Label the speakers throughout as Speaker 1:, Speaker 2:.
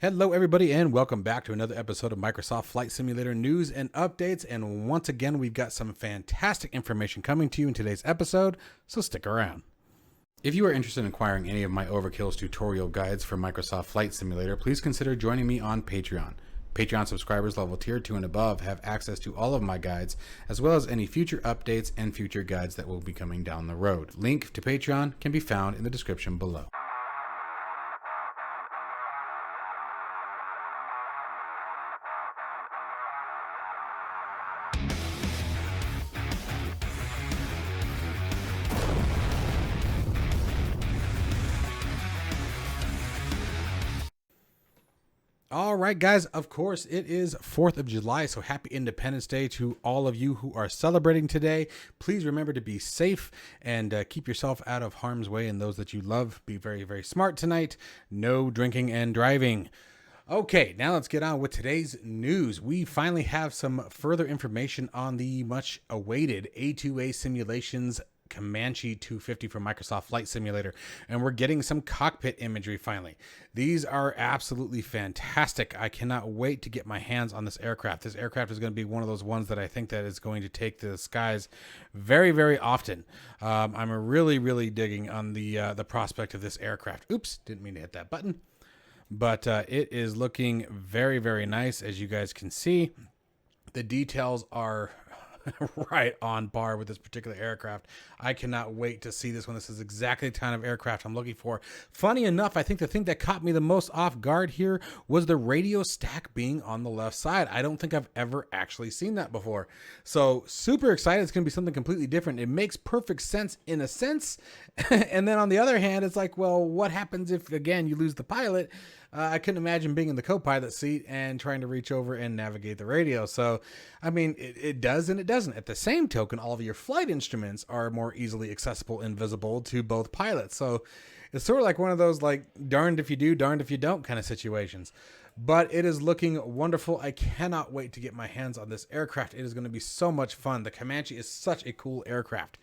Speaker 1: Hello everybody and welcome back to another episode of Microsoft Flight Simulator news and updates. And once again, we've got some fantastic information coming to you in today's episode, so stick around. If you are interested in acquiring any of my Overkills tutorial guides for Microsoft Flight Simulator, please consider joining me on Patreon. Patreon subscribers level tier 2 and above have access to all of my guides, as well as any future updates and future guides that will be coming down the road. Link to Patreon can be found in the description below. All right, guys, of course, it is 4th of July, so happy Independence Day to all of you who are celebrating today. Please remember to be safe and keep yourself out of harm's way, and those that you love, be very, very smart tonight. No drinking and driving. Okay, now let's get on with today's news. We finally have some further information on the much awaited A2A Simulations Comanche 250 from Microsoft Flight Simulator, and we're getting some cockpit imagery finally. These are absolutely fantastic. I cannot wait to get my hands on this aircraft. This aircraft is going to be one of those ones that I think that is going to take to the skies very, very often. I'm really digging on the prospect of this aircraft. Oops, didn't mean to hit that button. But it is looking very, very nice. As you guys can see, the details are right on par with this particular aircraft. I cannot wait to see this one. This is exactly the kind of aircraft I'm looking for. Funny enough, I think the thing that caught me the most off guard here was the radio stack being on the left side. I don't think I've ever actually seen that before. So super excited. It's going to be something completely different. It makes perfect sense in a sense. And then on the other hand, it's like, well, what happens if, again, you lose the pilot? I couldn't imagine being in the co-pilot seat and trying to reach over and navigate the radio. So, I mean, it does and it doesn't. At the same token, all of your flight instruments are more easily accessible and visible to both pilots. So it's sort of like one of those like darned if you do, darned if you don't kind of situations. But it is looking wonderful. I cannot wait to get my hands on this aircraft. It is going to be so much fun. The Comanche is such a cool aircraft.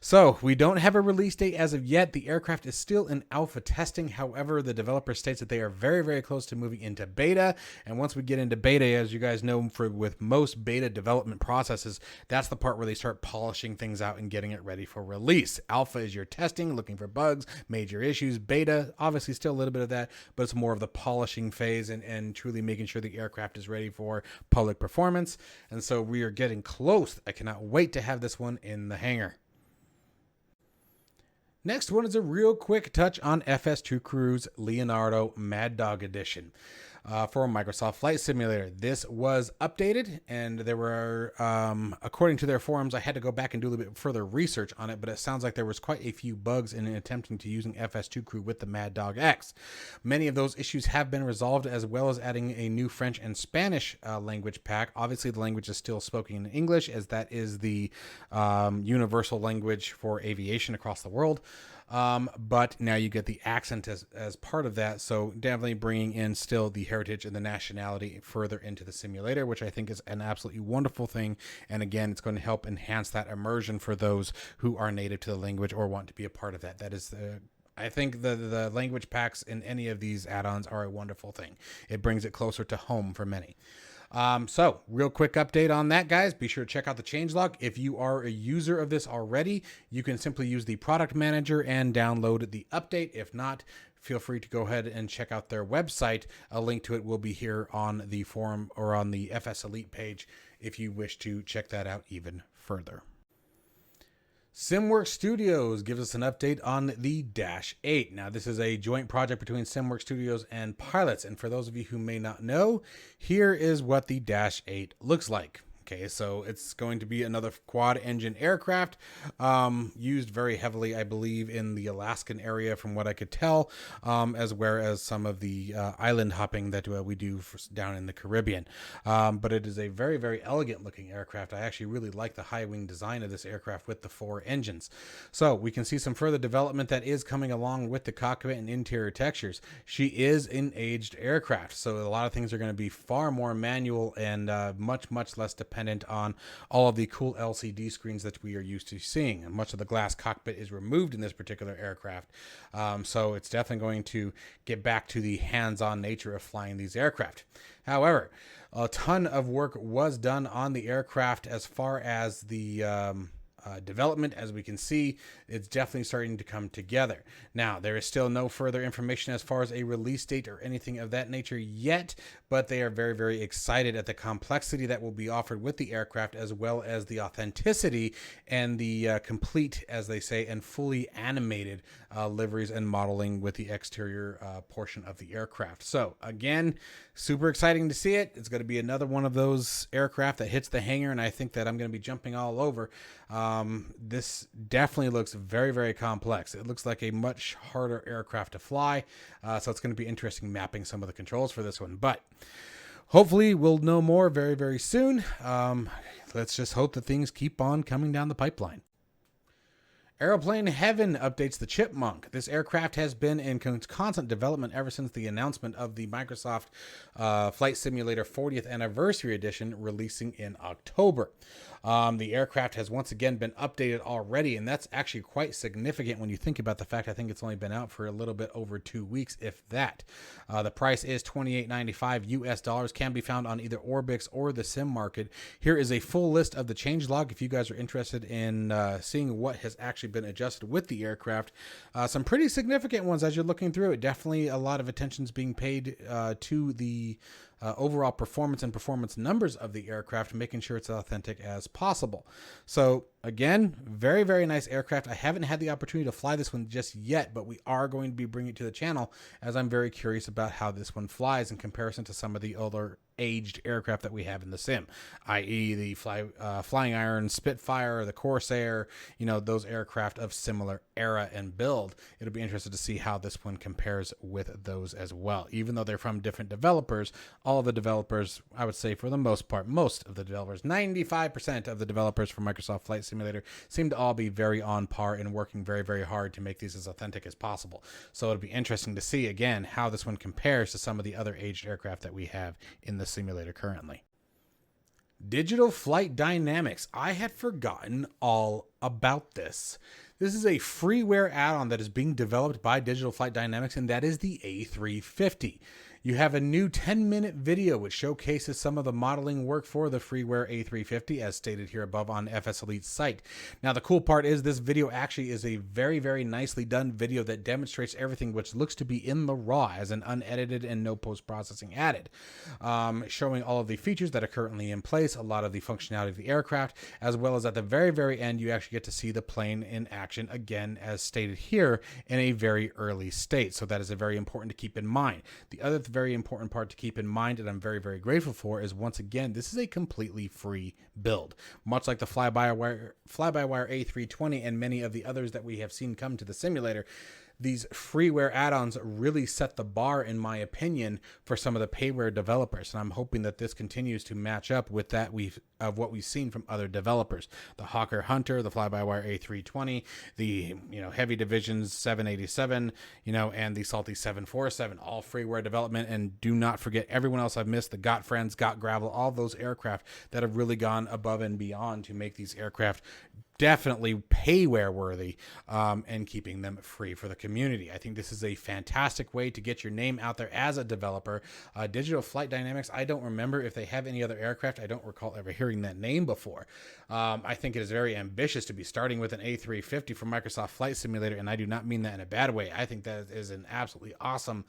Speaker 1: So we don't have a release date as of yet. The aircraft is still in alpha testing. However, the developer states that they are very, very close to moving into beta. And once we get into beta, as you guys know, with most beta development processes, that's the part where they start polishing things out and getting it ready for release. Alpha is your testing, looking for bugs, major issues. Beta, obviously still a little bit of that, but it's more of the polishing phase and truly making sure the aircraft is ready for public performance. And so we are getting close. I cannot wait to have this one in the hangar. Next one is a real quick touch on FS2Crew's Leonardo Mad Dog Edition for Microsoft Flight Simulator. This was updated, and there were, according to their forums, I had to go back and do a little bit further research on it, but it sounds like there was quite a few bugs in attempting to using FS2Crew with the Mad Dog X. Many of those issues have been resolved, as well as adding a new French and Spanish language pack. Obviously, the language is still spoken in English, as that is the universal language for aviation across the world. But now you get the accent as part of that. So definitely bringing in still the heritage and the nationality further into the simulator, which I think is an absolutely wonderful thing. And again, it's going to help enhance that immersion for those who are native to the language or want to be a part of that. That is I think the language packs in any of these add-ons are a wonderful thing. It brings it closer to home for many. So real quick update on that, guys. Be sure to check out the changelog. If you are a user of this already, you can simply use the product manager and download the update. If not, feel free to go ahead and check out their website. A link to it will be here on the forum or on the FS Elite page if you wish to check that out even further. SimWork Studios gives us an update on the Dash 8. Now, this is a joint project between SimWork Studios and pilots. And for those of you who may not know, here is what the Dash 8 looks like. Okay, so it's going to be another quad engine aircraft used very heavily, I believe, in the Alaskan area from what I could tell, as well as some of the island hopping that we do down in the Caribbean. But it is a very, very elegant looking aircraft. I actually really like the high wing design of this aircraft with the 4 engines. So we can see some further development that is coming along with the cockpit and interior textures. She is an aged aircraft, so a lot of things are going to be far more manual and much less dependent dependent on all of the cool LCD screens that we are used to seeing. And much of the glass cockpit is removed in this particular aircraft. So it's definitely going to get back to the hands-on nature of flying these aircraft. However, a ton of work was done on the aircraft as far as the development. As we can see, it's definitely starting to come together. Now, there is still no further information as far as a release date or anything of that nature yet, but they are very, very excited at the complexity that will be offered with the aircraft, as well as the authenticity and the complete, as they say, and fully animated liveries and modeling with the exterior portion of the aircraft. So again, super exciting to see it. It's going to be another one of those aircraft that hits the hangar, and I think that I'm going to be jumping all over. This definitely looks very, very complex. It looks like a much harder aircraft to fly. So it's going to be interesting mapping some of the controls for this one, but hopefully we'll know more very, very soon. Let's just hope that things keep on coming down the pipeline. Aeroplane Heaven updates the Chipmunk. This aircraft has been in constant development ever since the announcement of the Microsoft Flight Simulator 40th Anniversary Edition releasing in October. The aircraft has once again been updated already, and that's actually quite significant when you think about the fact I think it's only been out for a little bit over 2 weeks, if that. The price is $28.95 US, can be found on either Orbix or the Sim Market. Here is a full list of the changelog if you guys are interested in seeing what has actually been adjusted with the aircraft. Some pretty significant ones as you're looking through it. Definitely a lot of attention is being paid to the overall performance and performance numbers of the aircraft, making sure it's authentic as possible. So again, very, very nice aircraft. I haven't had the opportunity to fly this one just yet, but we are going to be bringing it to the channel as I'm very curious about how this one flies in comparison to some of the other aged aircraft that we have in the sim, i.e. the Flying Iron, Spitfire, the Corsair, you know, those aircraft of similar era and build. It'll be interesting to see how this one compares with those as well. Even though they're from different developers, all of the developers, I would say for the most part, most of the developers, 95% of the developers for Microsoft Flight Simulator seem to all be very on par and working very, very hard to make these as authentic as possible. So it'll be interesting to see, again, how this one compares to some of the other aged aircraft that we have in the simulator currently. Digital Flight Dynamics. I had forgotten all about this. This is a freeware add-on that is being developed by Digital Flight Dynamics, and that is the A350. You have a new 10-minute video which showcases some of the modeling work for the freeware A350 as stated here above on FS Elite's site. Now the cool part is this video actually is a very, very nicely done video that demonstrates everything which looks to be in the raw as an unedited and no post-processing added. Showing all of the features that are currently in place, a lot of the functionality of the aircraft, as well as at the very, very end you actually get to see the plane in action again as stated here in a very early state. So that is a very important to keep in mind. The other very important part to keep in mind, and I'm very, very grateful for, is once again, this is a completely free build. Much like the Flybywire A320 and many of the others that we have seen come to the simulator, these freeware add-ons really set the bar, in my opinion, for some of the payware developers. And I'm hoping that this continues to match up with that of what we've seen from other developers. The Hawker Hunter, the Flybywire A320, the Heavy Divisions 787, and the Salty 747, all freeware development. And do not forget everyone else I've missed, the Got Friends, Got Gravel, all those aircraft that have really gone above and beyond to make these aircraft definitely payware worthy, and keeping them free for the community. I think this is a fantastic way to get your name out there as a developer. Digital Flight Dynamics, I don't remember if they have any other aircraft. I don't recall ever hearing that name before. I think it is very ambitious to be starting with an A350 for Microsoft Flight Simulator, and I do not mean that in a bad way. I think that is an absolutely awesome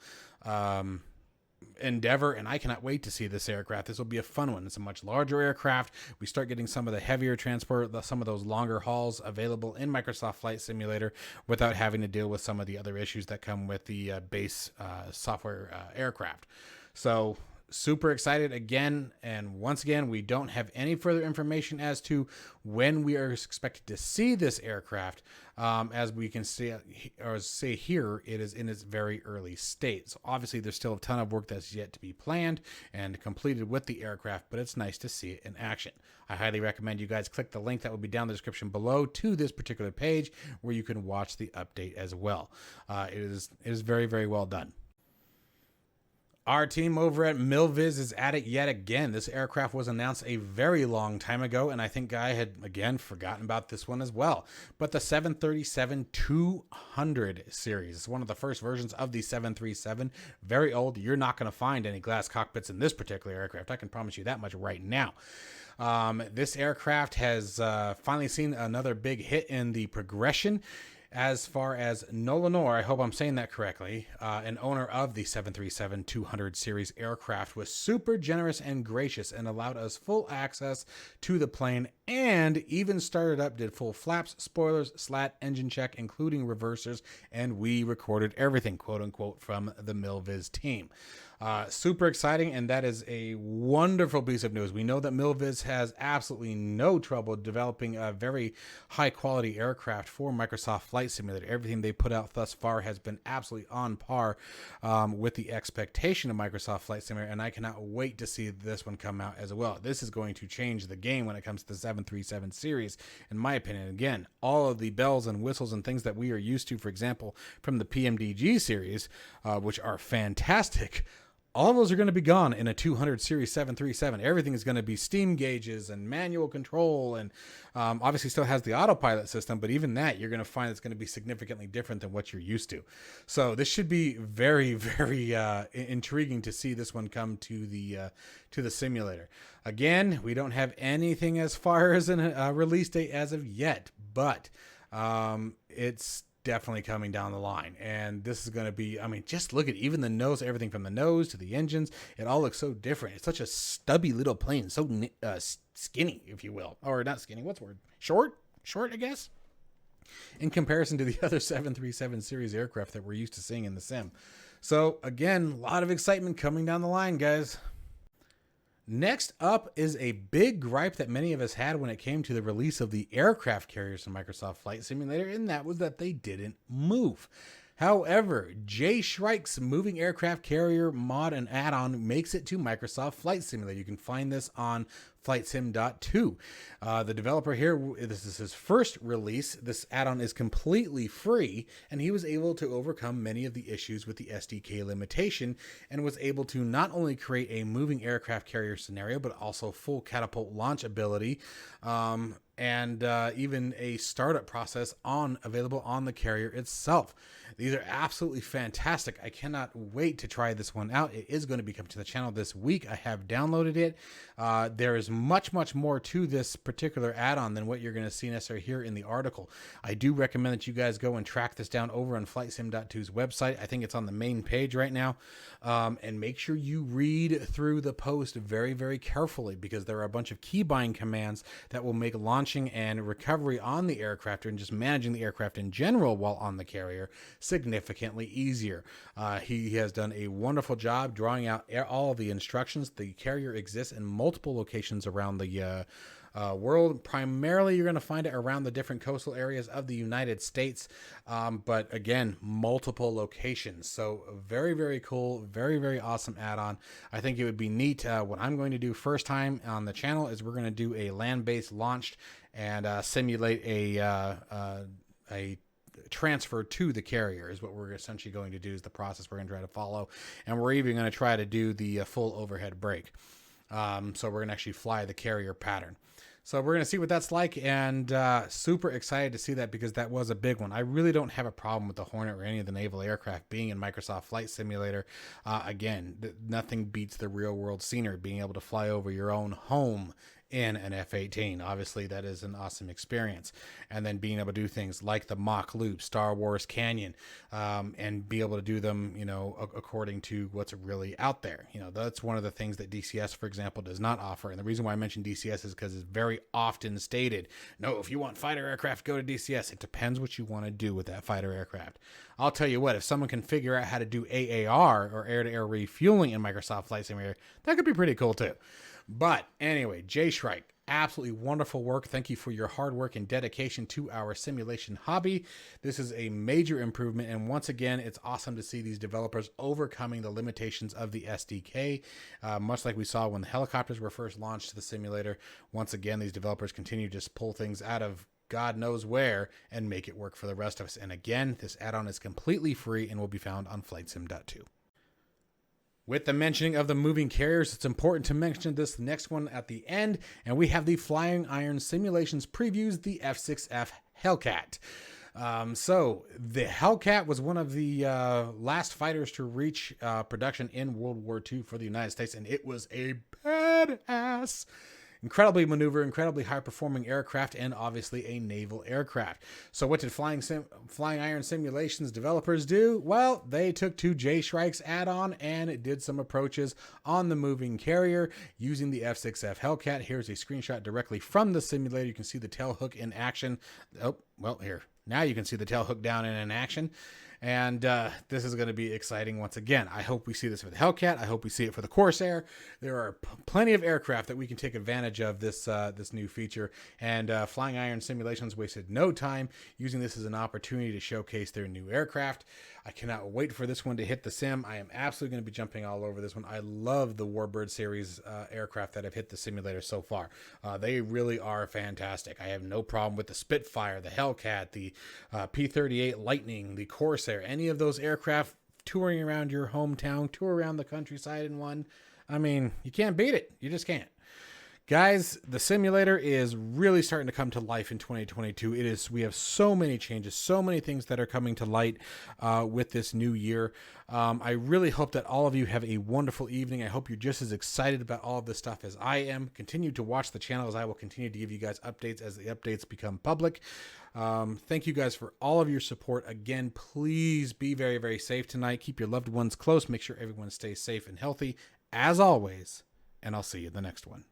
Speaker 1: endeavor, and I cannot wait to see this aircraft. This will be a fun one. It's a much larger aircraft. We start getting some of the heavier transport, some of those longer hauls available in Microsoft Flight Simulator without having to deal with some of the other issues that come with the base software aircraft. So super excited again, and once again, we don't have any further information as to when we are expected to see this aircraft. As we can see, or say here, it is in its very early state. So obviously there's still a ton of work that's yet to be planned and completed with the aircraft, but it's nice to see it in action. I highly recommend you guys click the link that will be down in the description below to this particular page where you can watch the update as well. It is very, very well done. Our team over at Milviz is at it yet again. This aircraft was announced a very long time ago, and I think I had, again, forgotten about this one as well. But the 737-200 series is one of the first versions of the 737. Very old. You're not going to find any glass cockpits in this particular aircraft. I can promise you that much right now. This aircraft has finally seen another big hit in the progression. As far as Nolanor, I hope I'm saying that correctly, an owner of the 737-200 series aircraft, was super generous and gracious and allowed us full access to the plane, and even started up, did full flaps, spoilers, slat, engine check, including reversers, and we recorded everything, quote unquote, from the Milviz team. Super exciting, and that is a wonderful piece of news. We know that Milviz has absolutely no trouble developing a very high quality aircraft for Microsoft Flight Simulator. Everything they put out thus far has been absolutely on par with the expectation of Microsoft Flight Simulator, and I cannot wait to see this one come out as well. This is going to change the game when it comes to the 737 series, in my opinion. Again, all of the bells and whistles and things that we are used to, for example, from the PMDG series, which are fantastic, all of those are going to be gone in a 200 series 737. Everything is going to be steam gauges and manual control, and obviously still has the autopilot system, but even that you're going to find it's going to be significantly different than what you're used to. So this should be very, very intriguing to see this one come to the simulator. Again, we don't have anything as far as a release date as of yet, but it's definitely coming down the line, and this is going to be, I mean, just look at even the nose, everything from the nose to the engines, it all looks so different. It's such a stubby little plane, so skinny, if you will, or not skinny, what's the word, short, I guess, in comparison to the other 737 series aircraft that we're used to seeing in the sim. So again, a lot of excitement coming down the line, guys. Next up is a big gripe that many of us had when it came to the release of the aircraft carriers in Microsoft Flight Simulator, and that was that they didn't move. However, G.Skill's moving aircraft carrier mod and add-on makes it to Microsoft Flight Simulator. You can find this on FlightSim.2. The developer here, this is his first release. This add-on is completely free, and he was able to overcome many of the issues with the SDK limitation, and was able to not only create a moving aircraft carrier scenario, but also full catapult launch ability, and even a startup process available on the carrier itself. These are absolutely fantastic. I cannot wait to try this one out. It is going to be coming to the channel this week. I have downloaded it. There is much more to this particular add-on than what you're going to see necessarily here in the article. I do recommend that you guys go and track this down over on FlightSim.2's website. I think it's on the main page right now. And make sure you read through the post very, very carefully, because there are a bunch of keybind commands that will make launching and recovery on the aircraft and just managing the aircraft in general while on the carrier significantly easier. He has done a wonderful job drawing out all of the instructions. The carrier exists in multiple locations around the world. Primarily, you're going to find it around the different coastal areas of the United States, but again, multiple locations. So very, very cool, very, very awesome add-on. I think it would be neat. What I'm going to do first time on the channel is we're going to do a land-based launched and simulate a transfer to the carrier is what we're essentially going to do, is the process we're going to try to follow. And we're even going to try to do the full overhead brake. So we're going to actually fly the carrier pattern. So we're going to see what that's like, and super excited to see that, because that was a big one. I really don't have a problem with the Hornet or any of the naval aircraft being in Microsoft Flight Simulator. Again, nothing beats the real world scenery, being able to fly over your own home in an F-18. Obviously, that is an awesome experience. And then being able to do things like the Mach Loop, Star Wars Canyon, and be able to do them, you know, according to what's really out there. You know, that's one of the things that DCS, for example, does not offer. And the reason why I mention DCS is because it's very often stated, no, if you want fighter aircraft, go to DCS. It depends what you want to do with that fighter aircraft. I'll tell you what, if someone can figure out how to do AAR, or air-to-air refueling, in Microsoft Flight Simulator, that could be pretty cool too. But anyway, G.Skill, absolutely wonderful work. Thank you for your hard work and dedication to our simulation hobby. This is a major improvement, and once again, it's awesome to see these developers overcoming the limitations of the SDK, much like we saw when the helicopters were first launched to the simulator. Once again, these developers continue to just pull things out of God knows where and make it work for the rest of us. And again, this add-on is completely free and will be found on FlightSim.2. With the mentioning of the moving carriers, it's important to mention this next one at the end, and we have the Flying Iron Simulations previews, the F6F Hellcat. So the Hellcat was one of the last fighters to reach production in World War II for the United States, and it was a badass, incredibly maneuver, incredibly high-performing aircraft, and obviously a naval aircraft. So what did Flying Iron Simulations developers do? Well, they took to J-Shrike's add-on and did some approaches on the moving carrier using the F6F Hellcat. Here's a screenshot directly from the simulator. You can see the tail hook in action. Oh, well, here. Now you can see the tail hook down and in action. And this is going to be exciting once again. I hope we see this for the Hellcat. I hope we see it for the Corsair. There are plenty of aircraft that we can take advantage of this new feature. And Flying Iron Simulations wasted no time using this as an opportunity to showcase their new aircraft. I cannot wait for this one to hit the sim. I am absolutely going to be jumping all over this one. I love the Warbird series aircraft that have hit the simulator so far. They really are fantastic. I have no problem with the Spitfire, the Hellcat, the P-38 Lightning, the Corsair, any of those aircraft touring around your hometown, tour around the countryside in one. I mean, you can't beat it. You just can't. Guys, the simulator is really starting to come to life in 2022. We have so many changes, so many things that are coming to light with this new year. I really hope that all of you have a wonderful evening. I hope you're just as excited about all of this stuff as I am. Continue to watch the channel as I will continue to give you guys updates as the updates become public. Thank you guys for all of your support. Again, please be very, very safe tonight. Keep your loved ones close. Make sure everyone stays safe and healthy as always. And I'll see you in the next one.